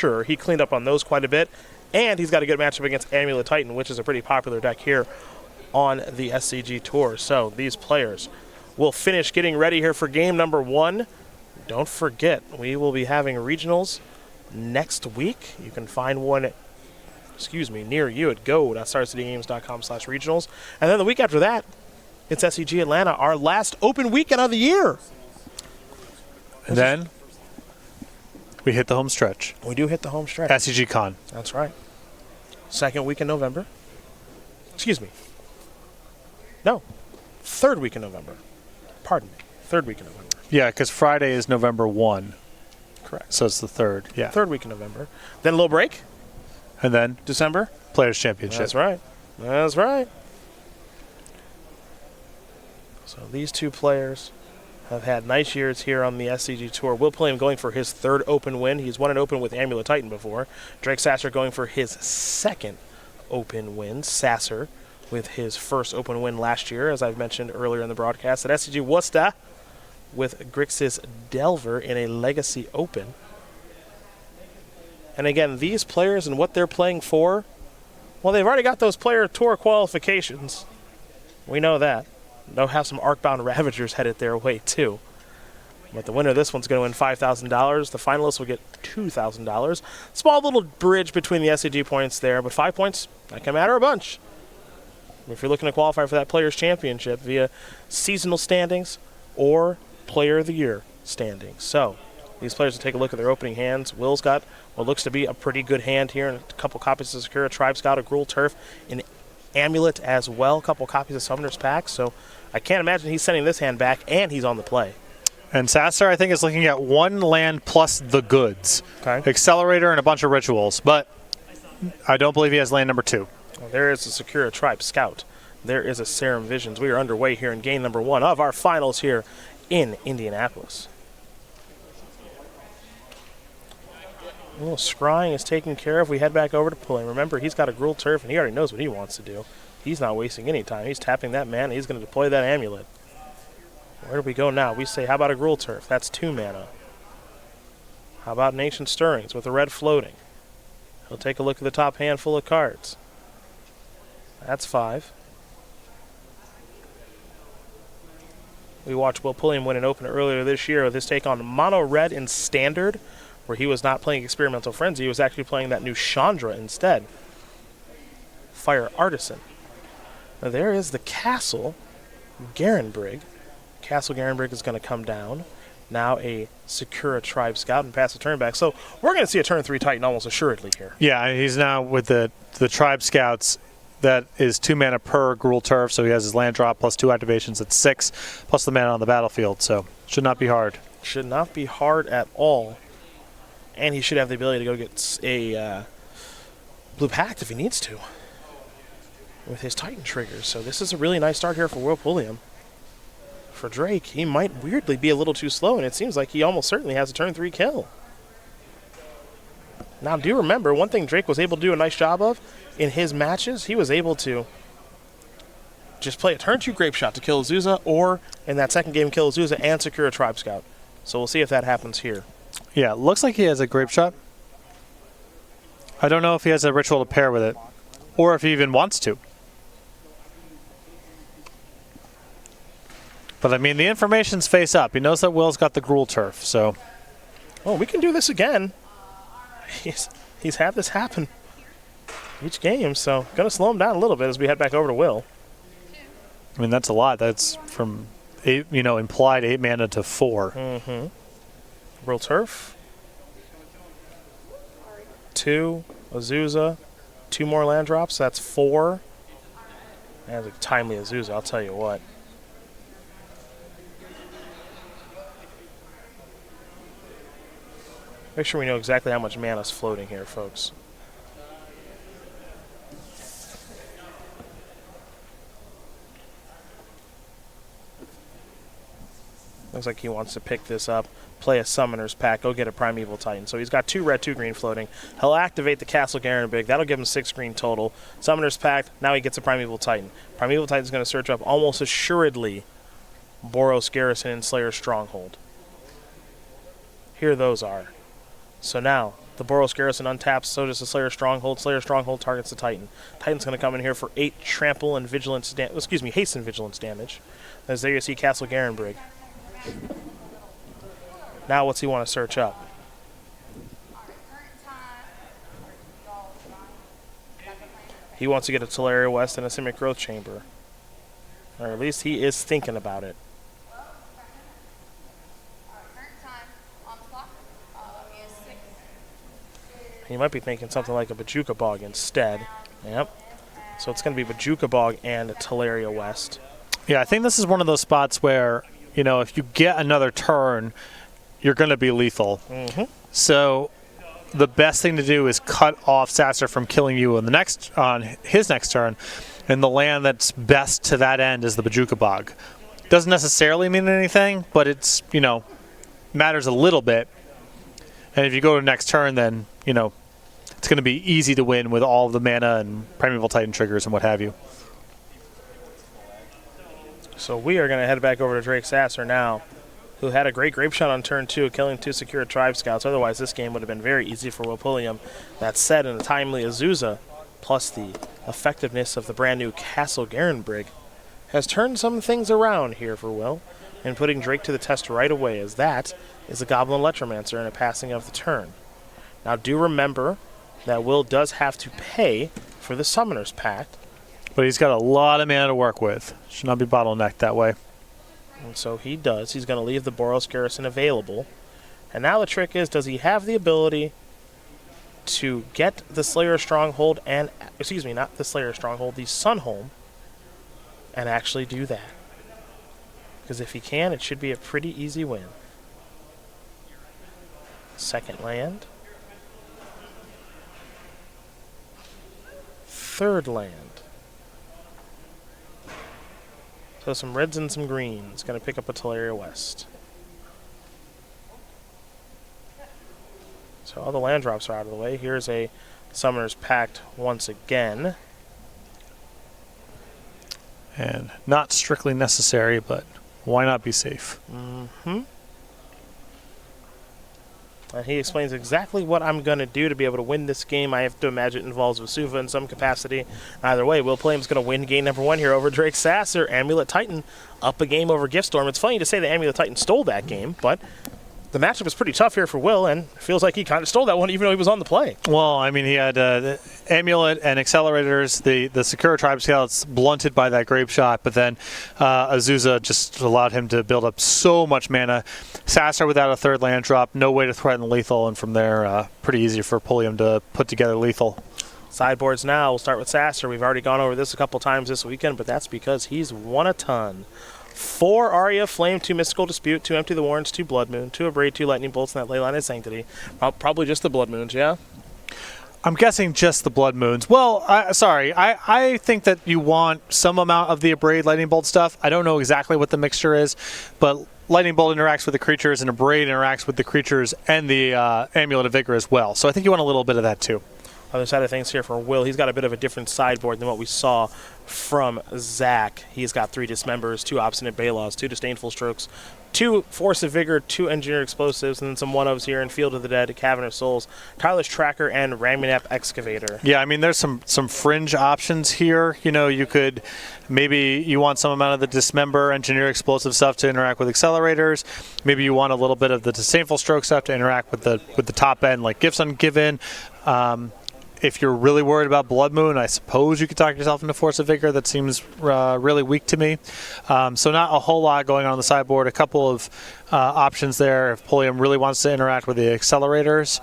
sure. He cleaned up on those quite a bit. And he's got a good matchup against Amulet Titan, which is a pretty popular deck here on the SCG Tour. So these players will finish getting ready here for game number 1. Don't forget, we will be having regionals next week. You can find one, near you at go.starcitygames.com/regionals. And then the week after that, it's SCG Atlanta, our last open weekend of the year. And then we hit the home stretch. We do hit the home stretch. SCG Con. That's right. Second week in November. Excuse me. No. Third week in November. Pardon me. Third week in November. Yeah, because Friday is November 1. Correct. So it's the 3rd. Yeah. Third week in November. Then a little break. And then December. Players' Championship. That's right. That's right. So these two players have had nice years here on the SCG Tour. Will Pullium going for his 3rd open win. He's won an open with Amulet Titan before. Drake Sasser going for his 2nd open win. Sasser with his 1st open win last year, as I've mentioned earlier in the broadcast, at SCG Worcester with Grixis Delver in a Legacy Open. And again, these players and what they're playing for, well, they've already got those player tour qualifications. We know that. They'll have some Arcbound Ravagers headed their way, too. But the winner of this one's going to win $5,000. The finalists will get $2,000. Small little bridge between the SCG points there, but 5 points, that can matter a bunch. If you're looking to qualify for that Players' Championship via seasonal standings or Player of the Year standings. So these players will take a look at their opening hands. Will's got what looks to be a pretty good hand here, and a couple copies of Sakura Tribe Scout, a Gruul Turf, an Amulet as well, a couple copies of Summoner's Pack. So I can't imagine he's sending this hand back, and he's on the play. And Sasser, I think, is looking at 1 land plus the goods. Okay. Accelerator and a bunch of rituals. But I don't believe he has land number 2. Well, there is a Sakura Tribe Scout. There is a Serum Visions. We are underway here in game number 1 of our finals here in Indianapolis. A little scrying is taken care of. We head back over to Pullium. Remember, he's got a Gruul Turf, and he already knows what he wants to do. He's not wasting any time. He's tapping that mana. He's going to deploy that Amulet. Where do we go now? We say, how about a Gruul Turf? That's 2 mana. How about an Ancient Stirrings with a red floating? He'll take a look at the top handful of cards. That's 5. We watched Will Pullium win an open earlier this year with his take on Mono Red in Standard, where he was not playing Experimental Frenzy. He was actually playing that new Chandra instead. Fire Artisan. Now there is the Castle Garenbrig. Castle Garenbrig is going to come down. Now a Sakura Tribe Scout and pass the turn back. So we're going to see a turn 3 Titan almost assuredly here. Yeah, he's now with the Tribe Scouts. That is 2 mana per Gruul Turf, so he has his land drop plus 2 activations at 6, plus the mana on the battlefield, so should not be hard. Should not be hard at all. And he should have the ability to go get a Blue Pact if he needs to with his Titan triggers. So this is a really nice start here for Will Pullium. For Drake, he might weirdly be a little too slow, and it seems like he almost certainly has a turn 3 kill. Now, do remember, one thing Drake was able to do a nice job of in his matches, he was able to just play a turn 2 Grape Shot to kill Azusa, or in that second game, kill Azusa and secure a Tribe Scout. So we'll see if that happens here. Yeah, looks like he has a Grape Shot. I don't know if he has a ritual to pair with it, or if he even wants to. But, I mean, the information's face up. He knows that Will's got the Gruul Turf, so... Oh, we can do this again. He's had this happen each game, so going to slow him down a little bit as we head back over to Will. I mean, that's a lot. That's from 8, implied 8 mana to 4. Mm-hmm. Gruul Turf. 2 Azusa. 2 more land drops. That's 4. That's a timely Azusa, I'll tell you what. Make sure we know exactly how much mana is floating here, folks. Looks like he wants to pick this up, play a Summoner's Pack, go get a Primeval Titan. So he's got 2 red, 2 green floating. He'll activate the Castle Garenbrig. That'll give him 6 green total. Summoner's Pack, now he gets a Primeval Titan. Primeval Titan's going to search up almost assuredly Boros Garrison and Slayer's Stronghold. Here those are. So now, The Boros Garrison untaps, so does the Slayer Stronghold. Slayer Stronghold targets the Titan. Titan's going to come in here for 8 trample and vigilance haste and vigilance damage. As there you see Castle Garenbrig. Now what's he want to search up? He wants to get a Teleria West and a Simic Growth Chamber. Or at least he is thinking about it. He might be thinking something like a Bajuka Bog instead. Yep. So it's going to be Bajuka Bog and Teleria West. Yeah, I think this is one of those spots where, you know, if you get another turn, you're going to be lethal. Mm-hmm. So the best thing to do is cut off Sasser from killing you on his next turn, and the land that's best to that end is the Bajuka Bog. Doesn't necessarily mean anything, but it's, you know, matters a little bit. And if you go to next turn, then, you know, it's going to be easy to win with all the mana and Primeval Titan triggers and what have you. So we are going to head back over to Drake Sasser now, who had a great grape shot on turn 2, killing 2 secure Tribe Scouts. Otherwise, this game would have been very easy for Pullium. That said, in a timely Azusa, plus the effectiveness of the brand new Castle Garenbrig, has turned some things around here for Will, and putting Drake to the test right away, as that is a Goblin Electromancer and a passing of the turn. Now, do remember that Will does have to pay for the Summoner's Pact. But he's got a lot of mana to work with. Should not be bottlenecked that way. And so he does. He's going to leave the Boros Garrison available. And now the trick is, does he have the ability to get the Slayer Stronghold and, excuse me, not the Slayer Stronghold, the Sunhome, and actually do that? Because if he can, it should be a pretty easy win. Second land. Third land. So some reds and some greens. Going to pick up a Teleria West. So all the land drops are out of the way. Here's a Summoner's Pact once again. And not strictly necessary, but why not be safe? Mm-hmm. And he explains exactly what I'm going to do to be able to win this game. I have to imagine it involves Vesuva in some capacity. Either way, Will Pullium's going to win game number 1 here over Drake Sasser. Amulet Titan up a game over Giftstorm. It's funny to say that Amulet Titan stole that game, but the matchup is pretty tough here for Will, and it feels like he kind of stole that one even though he was on the play. Well, I mean, he had the Amulet and Accelerators, the Sakura Tribe Scouts blunted by that grape shot, but then Azusa just allowed him to build up so much mana. Sasser without a third land drop, no way to threaten lethal, and from there, pretty easy for Pullium to put together lethal. Sideboards now. We'll start with Sasser. We've already gone over this a couple times this weekend, but that's because he's won a ton. 4 Aria Flame, 2 Mystical Dispute, 2 Empty the Warrens, 2 Blood Moon, 2 Abrade, 2 Lightning Bolts, and that Leyline of Sanctity. Probably just the Blood Moons, yeah? I'm guessing just the Blood Moons. Well, I think that you want some amount of the Abrade Lightning Bolt stuff. I don't know exactly what the mixture is, but Lightning Bolt interacts with the creatures, and Abrade interacts with the creatures and the Amulet of Vigor as well. So I think you want a little bit of that too. Other side of things here for Will, he's got a bit of a different sideboard than what we saw from Zach. He's got 3 Dismembers, 2 Obstinate Balaws, 2 Disdainful Strokes, 2 Force of Vigor, 2 Engineered Explosives, and then some 1-ofs here in Field of the Dead, Cavern of Souls, Tireless Tracker, and Ramunap Excavator. Yeah, I mean, there's some fringe options here. You know, you could maybe you want some amount of the Dismember, Engineered Explosive stuff to interact with Accelerators. Maybe you want a little bit of the Disdainful Stroke stuff to interact with the top end, like Gifts Ungiven. If you're really worried about Blood Moon, I suppose you could talk yourself into Force of Vigor. That seems really weak to me. So not a whole lot going on the sideboard. A couple of options there if Pullium really wants to interact with the Accelerators,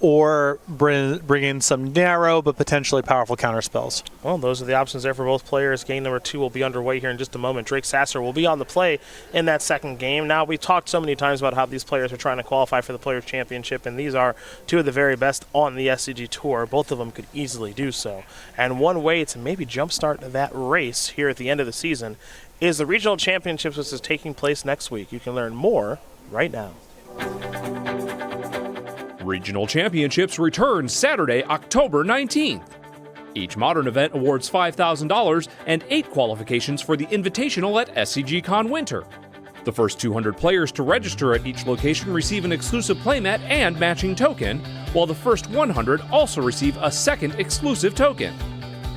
or bring in some narrow but potentially powerful counter spells. Well, those are the options there for both players. Game number 2 will be underway here in just a moment. Drake Sasser will be on the play in that second game. Now, we talked so many times about how these players are trying to qualify for the Players' Championship, and these are 2 of the very best on the SCG Tour. Both of them could easily do so. And one way to maybe jumpstart that race here at the end of the season is the Regional Championships, which is taking place next week. You can learn more right now. Regional Championships return Saturday, October 19th. Each modern event awards $5,000 and 8 qualifications for the Invitational at SCGCon Winter. The first 200 players to register at each location receive an exclusive playmat and matching token, while the first 100 also receive a second exclusive token.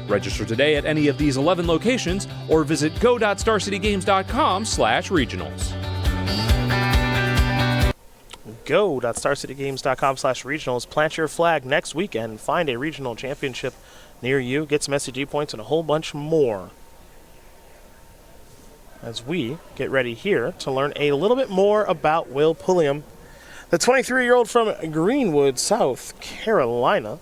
Register today at any of these 11 locations or visit go.starcitygames.com/regionals. Go.starcitygames.com/regionals. Plant your flag next weekend. Find a regional championship near you. Get some SCG points and a whole bunch more. As we get ready here to learn a little bit more about Will Pullium, the 23-year-old from Greenwood, South Carolina.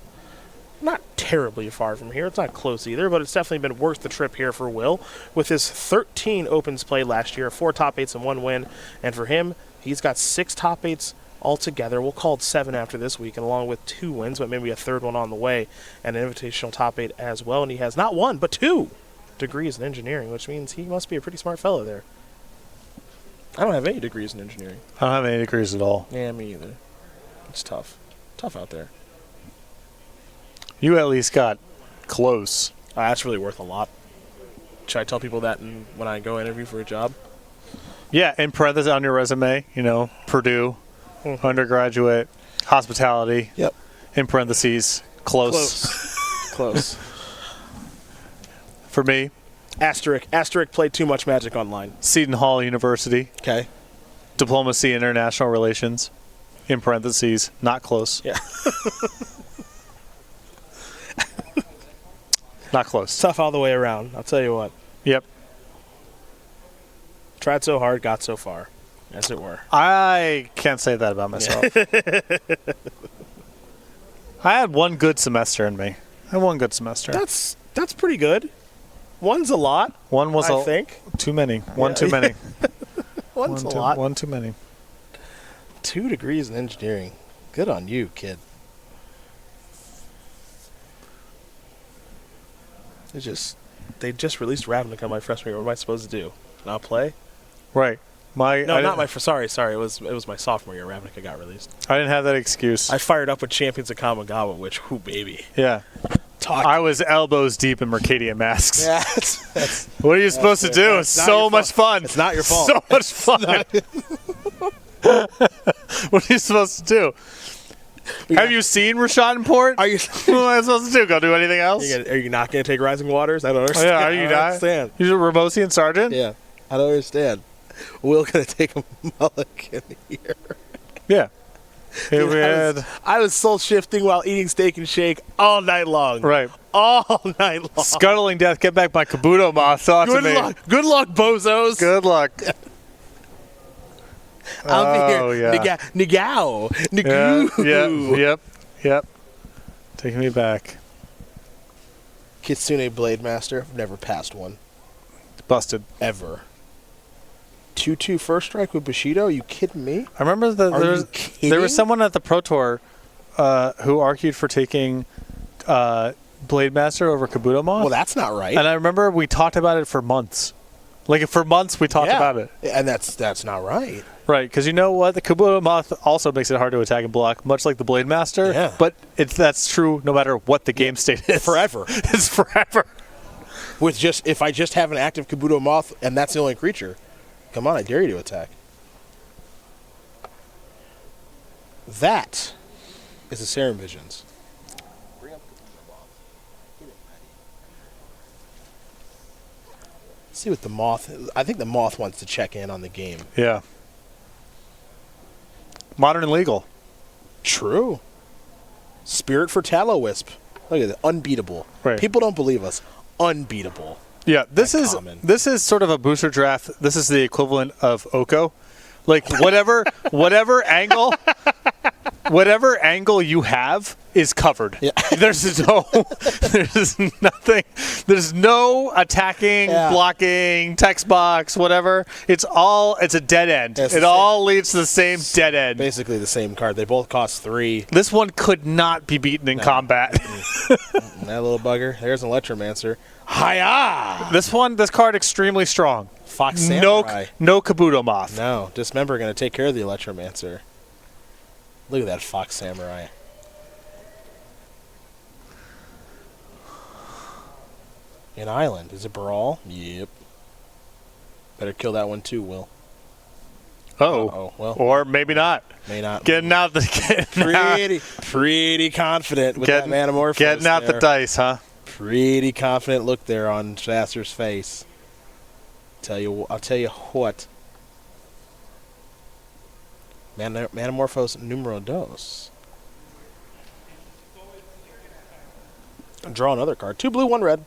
Not terribly far from here. It's not close either, but it's definitely been worth the trip here for Will. With his 13 opens played last year, 4 top 8s and 1 win. And for him, he's got 6 top 8s altogether. We'll call it 7 after this week, and along with 2 wins, but maybe a third one on the way, and an invitational top 8 as well. And he has not 1, but 2 degrees in engineering, which means he must be a pretty smart fellow there. I don't have any degrees in engineering. I don't have any degrees at all. Yeah, me either. It's tough. Tough out there. You at least got close. That's really worth a lot. Should I tell people that when I go interview for a job? Yeah, in parentheses on your resume, Purdue, undergraduate, hospitality. Yep. In parentheses, close. Close. For me, Asterisk played too much Magic Online. Seton Hall University. Okay. Diplomacy and International Relations. In parentheses, not close. Yeah. Not close. Tough all the way around, I'll tell you what. Yep. Tried so hard, got so far, as it were. I can't say that about myself. I had one good semester in me. I had one good semester. That's pretty good. One's a lot. One was I think. Too many. One too many. One's a lot. One too many. 2 degrees in engineering. Good on you, kid. They just released Ravnica my freshman year. What am I supposed to do? Not play? Right. Sorry. It was my sophomore year. Ravnica got released. I didn't have that excuse. I fired up with Champions of Kamigawa, which, whoo, baby. Yeah. I was elbows deep in Mercadian masks. Yeah. What are you supposed to do? It's so much fun. It's not your fault. So much fun. What are you supposed to do? Have you seen Rashad Port? Are you? What am I supposed to do? Go do anything else? Are you not going to take Rising Waters? I don't understand. Yeah, are you I don't not? understand. You're a Ramosian Sergeant? Yeah, I don't understand. Will going to take a mulligan here. Yeah. I was soul shifting while eating steak and shake all night long. Right. All night long. Scuttling death. Get back my Kabuto moth. Talk to me. Good luck, bozos. Good luck. I'll be here. Yeah. Nigao. Nigoo. Yep. Taking me back. Kitsune Blade Master. I've never passed one. Busted. Ever. 2/2 first strike with Bushido? Are you kidding me? I remember there was someone at the Pro Tour who argued for taking Blade Master over Kabuto Moth. Well, that's not right. And I remember we talked about it for months. Like, for months we talked about it. And that's not right. Right, because you know what? The Kabuto Moth also makes it hard to attack and block, much like the Blade Master. Yeah. But that's true no matter what the game state is. Forever. It's forever. If I just have an active Kabuto Moth and that's the only creature, come on, I dare you to attack. That is the Serum Visions. Bring up Kabuto Moth. Get it ready. See what the Moth... I think the Moth wants to check in on the game. Yeah. Modern and legal. True. Spirit for Tallow-Wisp. Look at that. Unbeatable. Right. People don't believe us. Unbeatable. Yeah, this is sort of a booster draft. This is the equivalent of Oko. Like, whatever angle you have is covered. Yeah. There's nothing. There's no attacking, blocking, text box, whatever. It's a dead end. It all leads to the same dead end. Basically the same card. They both cost 3. This one could not be beaten in combat. That little bugger. There's an Electromancer. Hiya! This card extremely strong. Fox Samurai. No Kabuto Moth. No, Dismember going to take care of the Electromancer. Look at that Fox Samurai. An island. Is it Brawl? Yep. Better kill that one too, Will. Oh, well, or maybe not. may not. Getting out the Pretty confident with that Manamorphose. Getting out the dice, huh? Pretty confident look there on Sasser's face. I'll tell you what. Manamorphose numero dos. Draw another card. 2 blue, 1 red.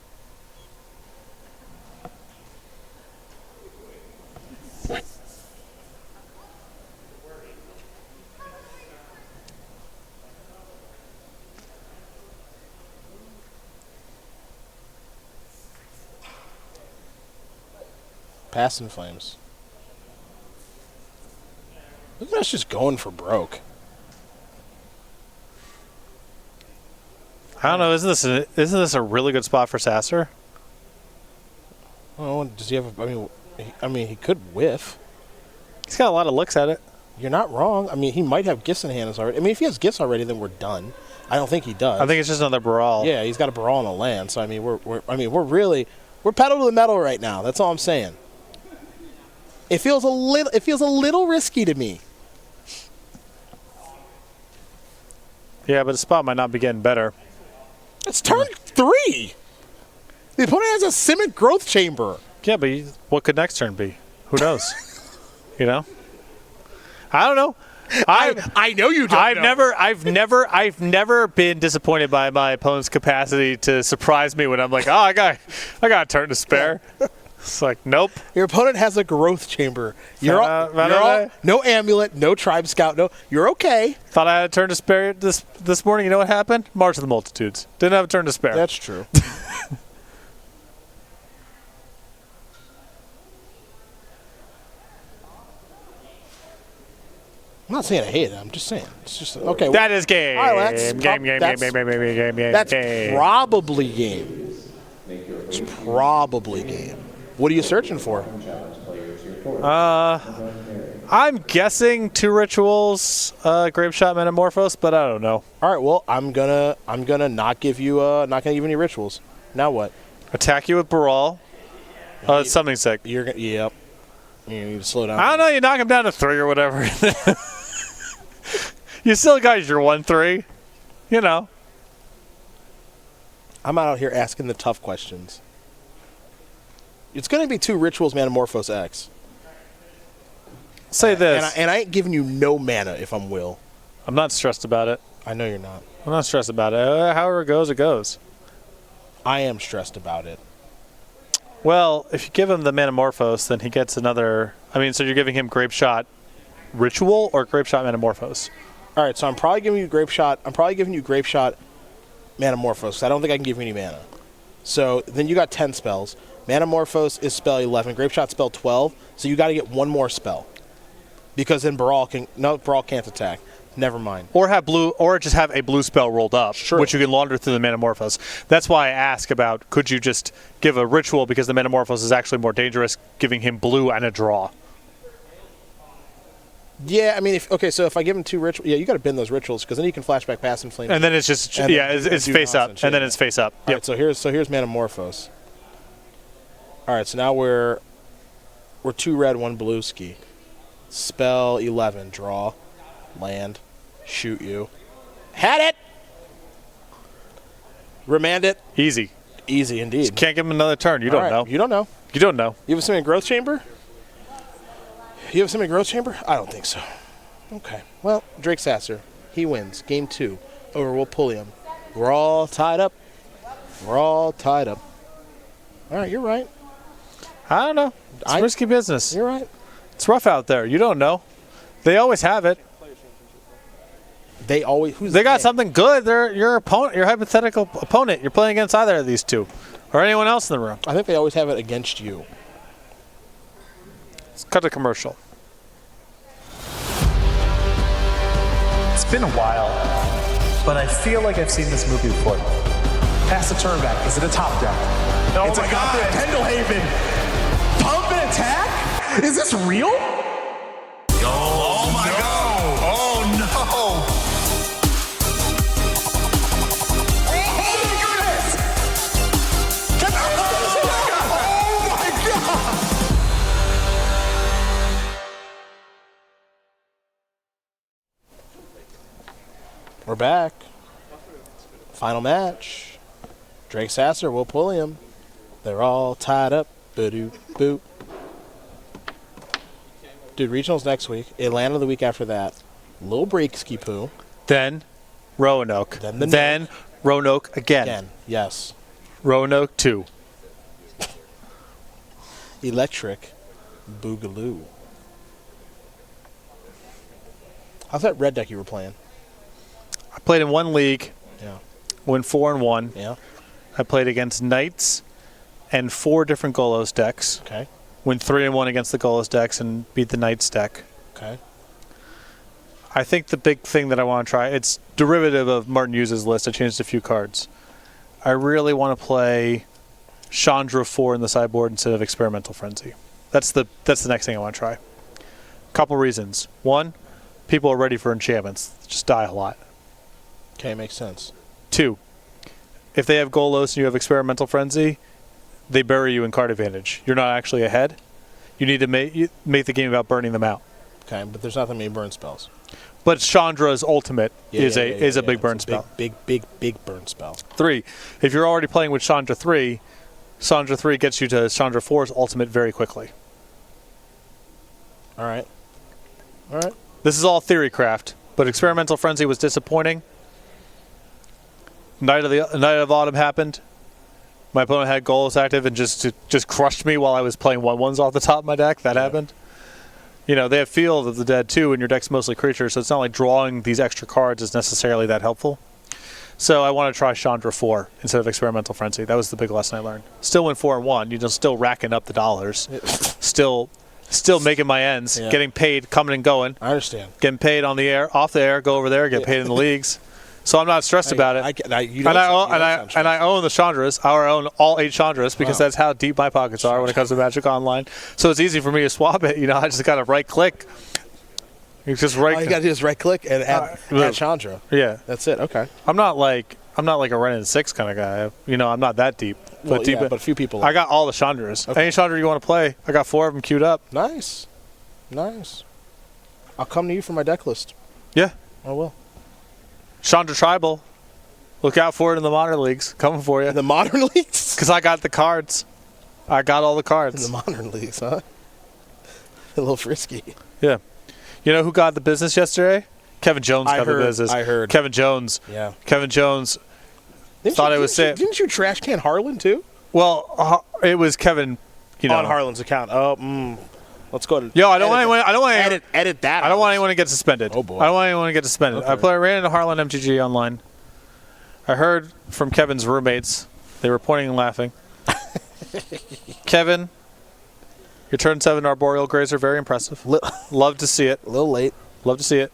Passing Flames. Look at us just going for broke. I don't know. Isn't this a really good spot for Sasser? Oh, does he have? I mean, he could whiff. He's got a lot of looks at it. You're not wrong. I mean, he might have gifts in hand already. I mean, if he has gifts already, then we're done. I don't think he does. I think it's just another brawl. Yeah, he's got a brawl on the land. So I mean, we're pedal to the metal right now. That's all I'm saying. It feels a little risky to me. Yeah, but the spot might not be getting better. It's turn 3. The opponent has a Simic Growth Chamber. Yeah, but what could next turn be? Who knows? You know? I don't know. I know you don't know. I've never been disappointed by my opponent's capacity to surprise me when I'm like, oh, I got a turn to spare. It's like, nope. Your opponent has a Growth Chamber. You're all no amulet, no Tribe Scout, no. You're okay. Thought I had a turn to spare this morning. You know what happened? March of the Multitudes. Didn't have a turn to spare. That's true. I'm not saying I hate it. I'm just saying. It's just okay. That is game. All right, that's game. Probably game. It's probably game. What are you searching for? I'm guessing 2 rituals, Grape Shot, Metamorphose, but I don't know. All right. Well, I'm gonna not give you any rituals. Now what? Attack you with Brawl. Oh, it's something sick. Yep. You need to slow down. I don't know. You knock him down to 3 or whatever. You still got your 1/3. You know. I'm out here asking the tough questions. It's going to be 2 rituals, Manamorphose X. Say this. And I ain't giving you no mana if I'm Will. I'm not stressed about it. I know you're not. I'm not stressed about it. However it goes, it goes. I am stressed about it. Well, if you give him the Manamorphose, then he gets another. I mean, so you're giving him Grape Shot Ritual or Grape Shot Manamorphose? All right, so I'm probably giving you Grape Shot. I'm probably giving you Grape Shot Manamorphose. I don't think I can give you any mana. So then you got 10 spells. Manamorphose is spell 11. Grape Shot spell 12. So you got to get 1 more spell. Because then Brawl can't attack. Never mind. Or just have a blue spell rolled up, sure, which you can launder through the Manamorphose. That's why I ask about, could you just give a ritual because the Manamorphose is actually more dangerous, giving him blue and a draw. Yeah, I mean, so if I give him 2 rituals, you got to bend those rituals because then you can flashback Pass and Flame. And then it's just it's face up, and then it's face up. Yep. All right, so here's Manamorphose. All right, so now we're 2 red, 1 blue ski. Spell 11, draw, land, shoot you. Had it. Remand it. Easy indeed. Just can't give him another turn. You don't know. You don't know. You don't know. You have a Simic Growth Chamber? You have a Simic Growth Chamber? I don't think so. Okay. Well, Drake Sasser, he wins. Game 2 over Will Pullium. We're all tied up. All right, you're right. I don't know. It's risky business. You're right. It's rough out there. You don't know. They always have it. They got something good. They're your opponent, your hypothetical opponent. You're playing against either of these 2 or anyone else in the room. I think they always have it against you. Let's cut a commercial. It's been a while, but I feel like I've seen this movie before. Pass the turn back. Is it a top deck? Oh it's my a God. Pendlehaven. Pump and attack? Is this real? Oh my God. Oh no. back. Final match. Drake Sasser will Pullium. They're all tied up. Boo-doo, boo. Dude, regionals next week. Atlanta the week after that. Lil Breaksky Poo. Then Roanoke. Then Roanoke again. Yes. Roanoke 2. Electric Boogaloo. How's that red deck you were playing? I played in one league. Yeah. Went 4-1. Yeah. I played against Knights and 4 different Golos decks. Okay. Went 3-1 against the Golos decks and beat the Knights deck. Okay. I think the big thing that I want to try, it's derivative of Martin Hughes' list. I changed a few cards. I really want to play Chandra 4 in the sideboard instead of Experimental Frenzy. That's the next thing I want to try. Couple reasons. One, people are ready for enchantments. Just die a lot. Okay, makes sense. 2, if they have Golos and you have Experimental Frenzy, they bury you in card advantage. You're not actually ahead. You need to make the game about burning them out. Okay, but there's not that many burn spells. But Chandra's ultimate is a big burn spell. Big burn spell. 3, if you're already playing with Chandra 3, Chandra 3 gets you to Chandra 4's ultimate very quickly. All right. This is all theory craft, but Experimental Frenzy was disappointing. Night of Autumn happened. My opponent had Golos active and just crushed me while I was playing 1/1s off the top of my deck. That happened. You know, they have Field of the Dead too, and your deck's mostly creatures, so it's not like drawing these extra cards is necessarily that helpful. So I want to try Chandra 4 instead of Experimental Frenzy. That was the big lesson I learned. Still went 4-1. You're still racking up the dollars. Still making my ends. Yeah. Getting paid, coming and going. I understand. Getting paid on the air, off the air, go over there, get paid in the leagues. So I'm not stressed about it. I own the Chandras. I own all 8 Chandras because that's how deep my pockets are when it comes to Magic Online. So it's easy for me to swap it. You know, I just got to right click. You just right. All you got to do is right click and add Chandra. Yeah, that's it. Okay. I'm not like a Renin 6 kind of guy. You know, I'm not that deep. But but a few people. I got all the Chandras. Okay. Any Chandra you want to play, I got 4 of them queued up. Nice. I'll come to you for my deck list. Yeah, I will. Chandra Tribal. Look out for it in the modern leagues. Coming for you. In the modern leagues? Because I got the cards. I got all the cards. In the modern leagues, huh? A little frisky. Yeah. You know who got the business yesterday? Kevin Jones got the business. I heard. Kevin Jones. Yeah. Kevin Jones thought it was safe. Didn't you trash can Harlan, too? Well, it was Kevin, on Harlan's account. Let's go to. Yo, I don't want edit that. I don't want anyone to get suspended. Oh boy. I don't want anyone to get suspended. Okay. I ran into Harlan MTG online. I heard from Kevin's roommates. They were pointing and laughing. Kevin, your turn 7 Arboreal Grazer, very impressive. Love to see it. A little late. Love to see it.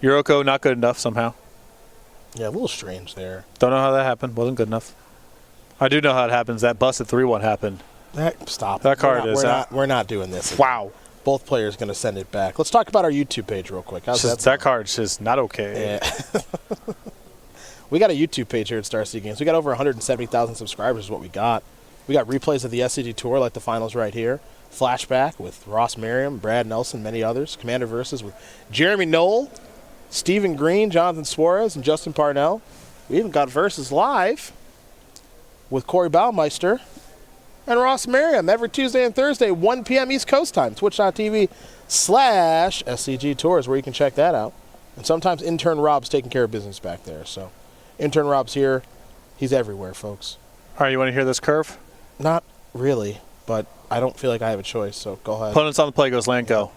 Yoroko, not good enough somehow. Yeah, a little strange there. Don't know how that happened. Wasn't good enough. I do know how it happens. That busted 3-1 happened. Stop. That card We're not doing this. Wow. Both players going to send it back. Let's talk about our YouTube page real quick. How's that? That card's just not okay. Yeah. We got a YouTube page here at Star City Games. We got over 170,000 subscribers is what we got. We got replays of the SCG Tour like the finals right here. Flashback with Ross Merriam, Brad Nelson, many others. Commander Versus with Jeremy Knoll, Stephen Green, Jonathan Suarez, and Justin Parnell. We even got Versus live with Corey Baumeister and Ross Merriam every Tuesday and Thursday, 1 p.m. East Coast time. Twitch.tv/SCG Tours where you can check that out. And sometimes intern Rob's taking care of business back there. So intern Rob's here. He's everywhere, folks. All right, you want to hear this curve? Not really, but I don't feel like I have a choice, so go ahead. Opponents on the play goes land, go.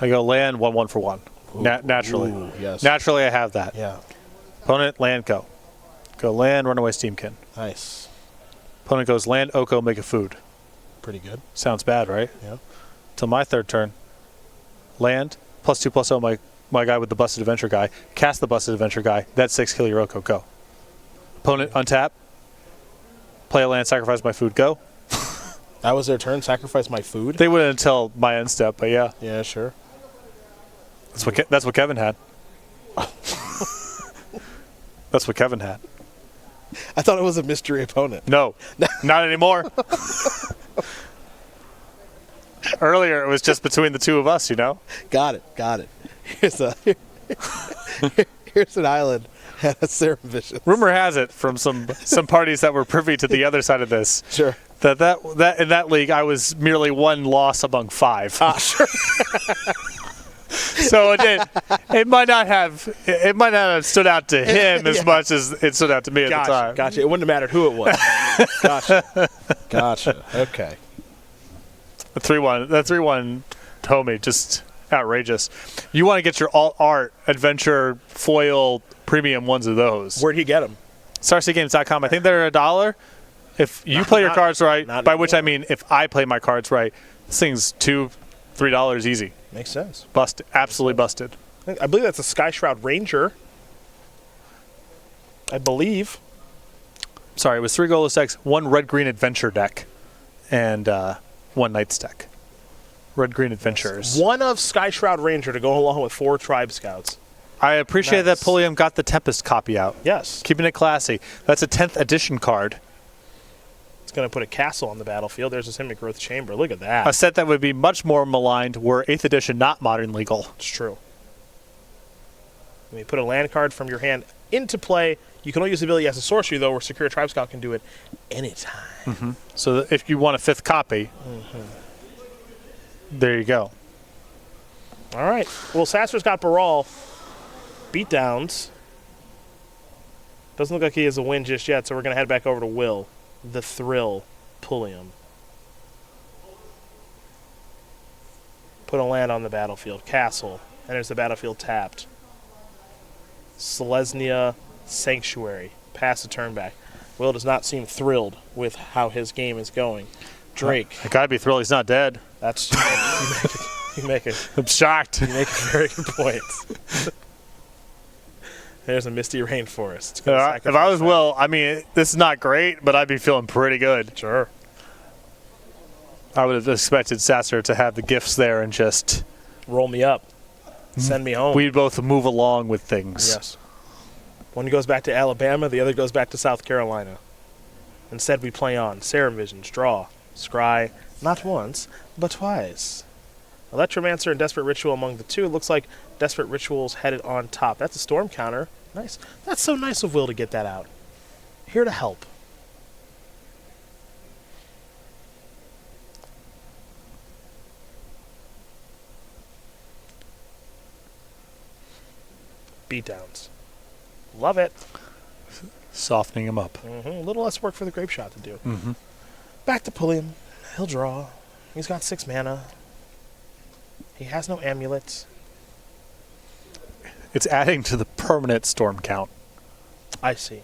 I go land, 1/1 for 1. Naturally. Ooh, yes. Naturally, I have that. Yeah. Opponent, land, go. Go land, Runaway Steamkin. Nice. Opponent goes land, Oko, make a food. Pretty good. Sounds bad, right? Yeah. Till my third turn. Land, +2/+0, my guy with the Busted Adventure guy. Cast the Busted Adventure guy. That's 6, kill your Oko, go. Opponent, untap. Play a land, sacrifice my food, go. That was their turn, sacrifice my food? They wouldn't until my end step, but yeah. Yeah, sure. That's what Kevin had. That's what Kevin had. I thought it was a mystery opponent. No, not anymore. All Earlier, it was just between the two of us, you know? Got it. Here's an island and a Serum Vision. Rumor has it from some parties that were privy to the other side of this. Sure. That in that league, I was merely one loss among 5. Sure. So it might not have stood out to him as much as it stood out to me at the time. Gotcha. It wouldn't have mattered who it was. Gotcha. Okay. The 3-1. That 3-1 homie, just outrageous. You want to get your alt art adventure foil premium ones of those. Where'd he get them? StarCgames.com. I think they're $1. If you play your cards right, by which I mean if I play my cards right, this thing's $2-3 easy. Makes sense. Busted. Absolutely busted. I believe that's a Sky Shroud Ranger. I believe. Sorry, it was 3 Golos decks, 1 red-green adventure deck, and 1 Knights deck. Red-green adventures. One of Sky Shroud Ranger to go along with 4 Tribe Scouts. I appreciate that Pullium got the Tempest copy out. Yes. Keeping it classy. That's a 10th edition card. It's going to put a castle on the battlefield. There's a Simic Growth Chamber. Look at that. A set that would be much more maligned were 8th edition not modern legal. It's true. When you put a land card from your hand into play, you can only use the ability as a sorcery, though, where Secure Tribe Scout can do it anytime. Mm-hmm. So if you want a 5th copy, there you go. All right. Well, Sasser's got Baral. Beatdowns. Doesn't look like he has a win just yet, so we're going to head back over to Will. The Thrill Pullium. Put a land on the battlefield. Castle. And there's the battlefield tapped. Selesnya Sanctuary. Pass a turn back. Will does not seem thrilled with how his game is going. Drake. I gotta be thrilled he's not dead. That's you make it. I'm shocked. You make a very good point. There's a Misty Rainforest. If I was Will, I mean, this is not great, but I'd be feeling pretty good. Sure. I would have expected Sasser to have the gifts there and just roll me up. Send me home. We'd both move along with things. Yes. One goes back to Alabama, the other goes back to South Carolina. Instead, we play on Serum Visions, draw, scry, not once, but twice. Electromancer and Desperate Ritual among the two. It looks like Desperate Ritual's headed on top. That's a storm counter. Nice. That's so nice of Will to get that out. Here to help. Beatdowns. Love it. Softening him up. A little less work for the Grape Shot to do. Back to Pullium. He'll draw. He's got 6 mana. He has no amulets. It's adding to the permanent storm count. I see.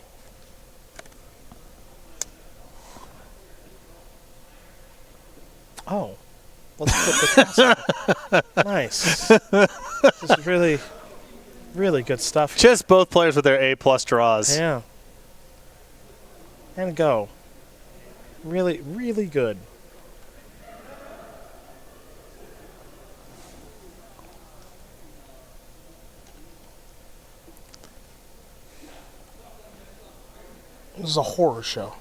Oh. Let's put the castle. Nice. This is really, really good stuff. Just both players with their A+ draws. Yeah. And go. Really, really good. This is a horror show.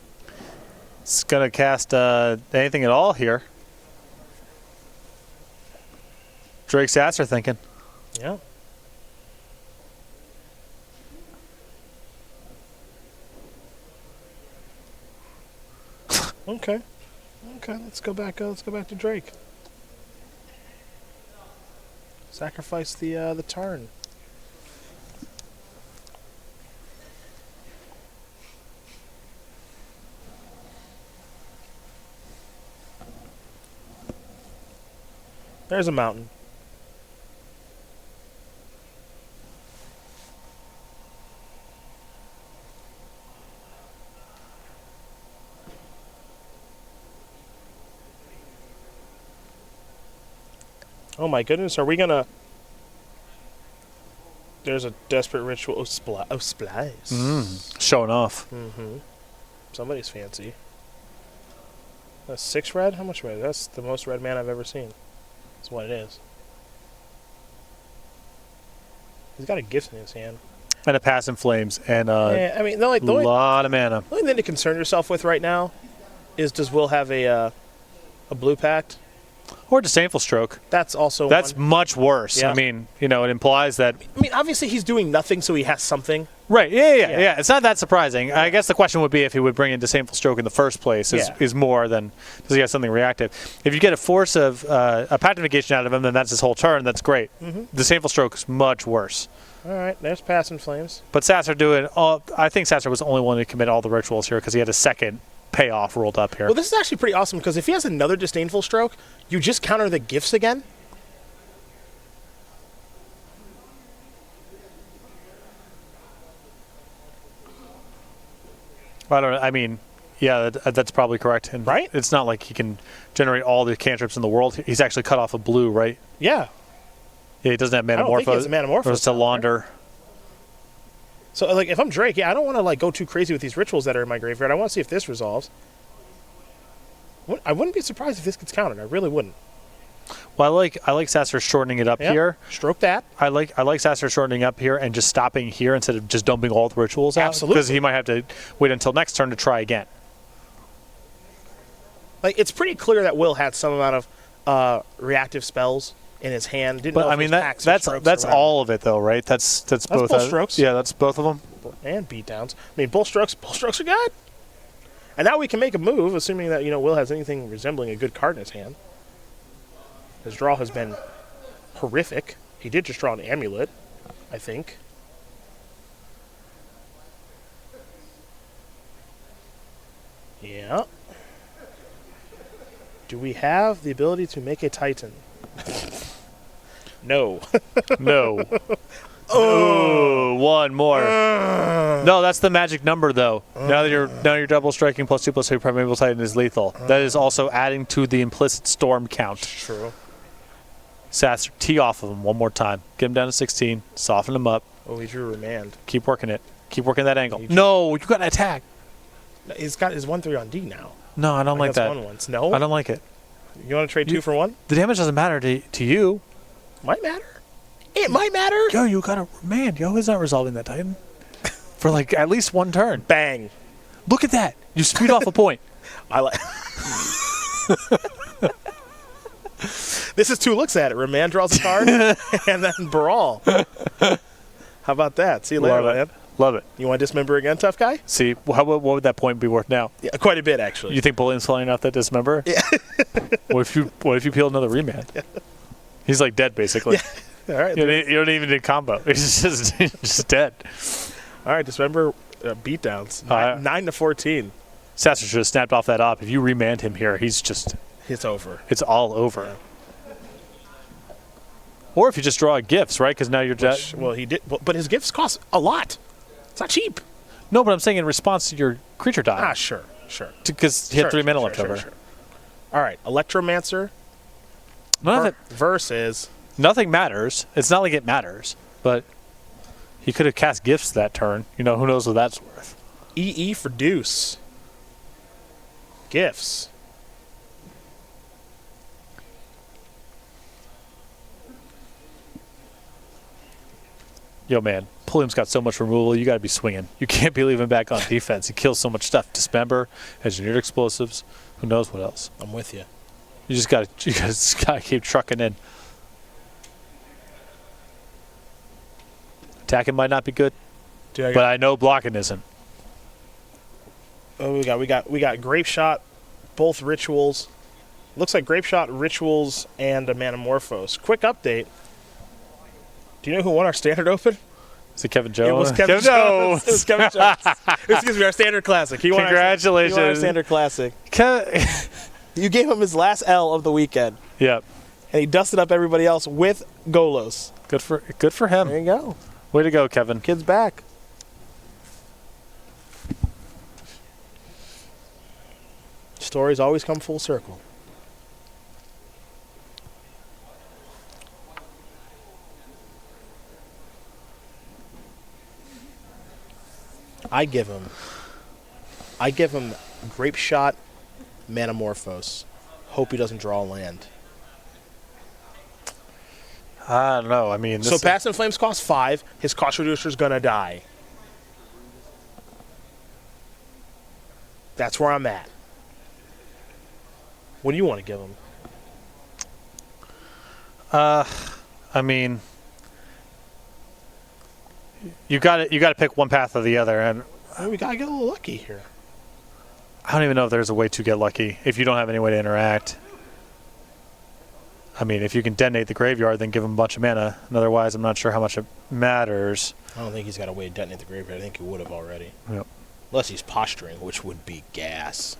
It's going to cast anything at all here. Drake Sasser thinking. Yeah. Okay. Let's go back to Drake. Sacrifice the turn. There's a mountain. Oh my goodness, are we gonna... There's a Desperate Ritual. Oh, splice. Showing off. Somebody's fancy. That's 6 red? How much red? That's the most red man I've ever seen. That's what it is. He's got a gift in his hand. And a Pass in Flames. And yeah, I mean, a lot of mana. The only thing to concern yourself with right now is, does Will have a blue pact? Or Disdainful Stroke. That's also That's one. much worse. Yeah. I mean, it implies that. I mean, obviously he's doing nothing, so he has something. Right. Yeah. It's not that surprising. I guess the question would be if he would bring in Disdainful Stroke in the first place is more than does he have something reactive. If you get a force of a passive negation out of him, then that's his whole turn. That's great. Disdainful Stroke is much worse. All right, there's Passing Flames. But Sasser I think Sasser was the only one to commit all the rituals here because he had a second payoff rolled up here. Well, this is actually pretty awesome because if he has another Disdainful Stroke, you just counter the gifts again. I don't know. I mean, yeah, that's probably correct. And right? It's not like he can generate all the cantrips in the world. He's actually cut off a blue, right? Yeah. Yeah, he doesn't have Metamorpho. I don't think he has a Metamorpho. Or it's a Launder. So, like, if I'm Drake, I don't want to, like, go too crazy with these rituals that are in my graveyard. I want to see if this resolves. I wouldn't be surprised if this gets countered. I really wouldn't. Well, I like Sasser shortening it up here. Stroke that. I like Sasser shortening up here and just stopping here instead of just dumping all the rituals out. Absolutely. Because he might have to wait until next turn to try again. Like, it's pretty clear that Will had some amount of reactive spells in his hand. Didn't know But I if it mean was that's all of it though, right? That's both both strokes. Yeah, that's both of them. And beatdowns. I mean, both strokes are good. And now we can make a move, assuming that Will has anything resembling a good card in his hand. His draw has been horrific. He did just draw an amulet, I think. Yeah. Do we have the ability to make a Titan? No. No. Oh, one more. No, that's the magic number though. Now that you're double striking +2/+2 Primeval Titan is lethal. That is also adding to the implicit storm count. True. Sasser, tee off of him one more time. Get him down to 16. Soften him up. Oh, he drew Remand. Keep working it. Keep working that angle. No, you got to attack. He's got his 1/3 on D now. No, I don't like that. One once. No? I don't like it. You want to trade 2 for 1? The damage doesn't matter to you. Might matter. It might matter. Yo, you got to... Man, he's not resolving that Titan. For like at least one turn. Bang. Look at that. You speed off a point. I like... This is 2 looks at it. Remand draws a card, and then Brawl. How about that? See you later, man. Love it. You want to dismember again, tough guy? See, what would that point be worth now? Yeah, quite a bit, actually. You think Pullium's flying out that dismember? Yeah. What if you peel another Remand? Yeah. He's like dead, basically. Yeah. All right. You don't even need combo. He's just dead. All right, dismember beatdowns. 9 to 14. Sasser should have snapped off that op. If you remand him here, he's just... It's over. It's all over. Yeah. Or if you just draw gifts, right? Because now you're dead. Well, he did, but his gifts cost a lot. It's not cheap. No, but I'm saying in response to your creature dying. Ah, sure. Because he had 3 mana left over. Sure. All right, Electromancer versus... Nothing matters. It's not like it matters, but he could have cast gifts that turn. Who knows what that's worth. EE for Deuce. Gifts. Yo, man, Pullium's got so much removal, you got to be swinging. You can't be leaving back on defense. He kills so much stuff. Dismember, engineered explosives, who knows what else. I'm with you. You just got to keep trucking in. Attacking might not be good, but I know blocking isn't. Oh, we got Grape Shot, both rituals. Looks like Grape Shot, rituals, and a Manamorphose. Quick update. Do you know who won our Standard Open? Is it Kevin Jones? It was Kevin Jones. It was Kevin Jones. Excuse me, our Standard Classic. Congratulations. He won our Standard Classic. You gave him his last L of the weekend. Yep. And he dusted up everybody else with Golos. Good for him. There you go. Way to go, Kevin. Kid's back. Stories always come full circle. I give him Grape Shot, Manamorphose. Hope he doesn't draw land. I don't know. I mean, so Passing Flames costs 5. His cost reducer's gonna die. That's where I'm at. What do you want to give him? I mean, you got to pick one path or the other, and we gotta get a little lucky here. I don't even know if there's a way to get lucky if you don't have any way to interact. I mean, if you can detonate the graveyard, then give him a bunch of mana. And otherwise, I'm not sure how much it matters. I don't think he's got a way to detonate the graveyard. I think he would have already. Yep. Unless he's posturing, which would be gas.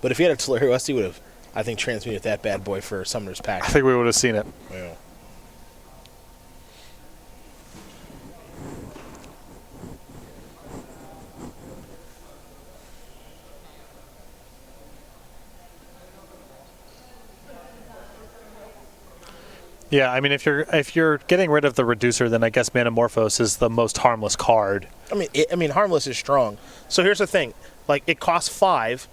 But if he had a Telerio, he would have, I think, transmuted that bad boy for Summoner's Pact. I think we would have seen it. Yeah. Yeah, I mean, if you're getting rid of the reducer, then I guess Manamorphose is the most harmless card. I mean, harmless is strong. So here's the thing: like, it costs 5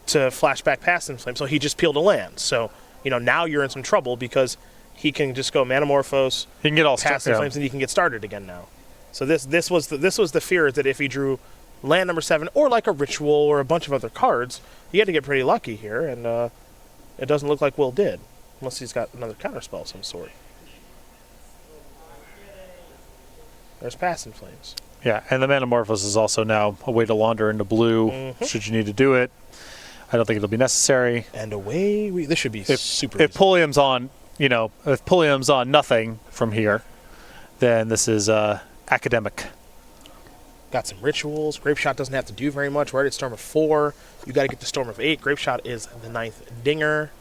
to flashback Past in Flame, so he just peeled a land. So now you're in some trouble because he can just go Manamorphose, He can get all Past in Flames, and he can get started again now. So this was the fear that if he drew land number 7 or like a Ritual or a bunch of other cards, he had to get pretty lucky here, and it doesn't look like Will did. Unless he's got another counterspell of some sort. There's Past in Flames. Yeah, and the Manamorphose is also now a way to launder into blue, should you need to do it. I don't think it'll be necessary. And away this should be super If easy. Pullium's on, if Pullium's on nothing from here, then this is academic. Got some Rituals. Grape Shot doesn't have to do very much. We're already at Storm of 4. You got to get to Storm of 8. Grape Shot is the 9th dinger.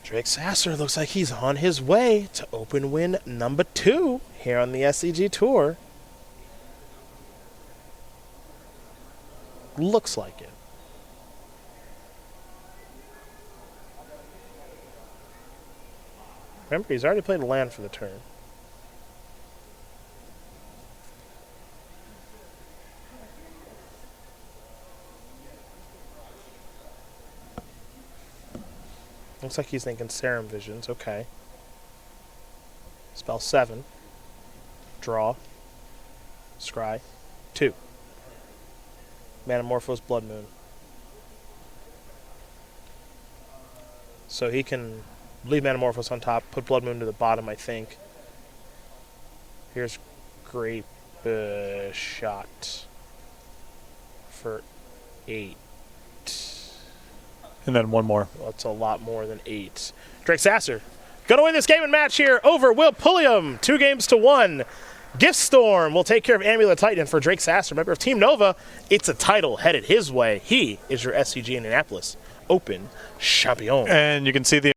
Drake Sasser looks like he's on his way to open win number 2 here on the SCG Tour. Looks like it. Remember, he's already played a land for the turn. Looks like he's thinking Serum Visions. Okay. Spell 7. Draw. Scry. 2. Manamorphose Blood Moon. So he can leave Manamorphose on top, put Blood Moon to the bottom, I think. Here's Grape Shot for 8. And then one more. Well, that's a lot more than 8. Drake Sasser gonna win this game and match here over Will Pullium. 2-1. Gift Storm will take care of Amulet Titan for Drake Sasser, member of Team Nova. It's a title headed his way. He is your SCG Indianapolis Open champion. And you can see the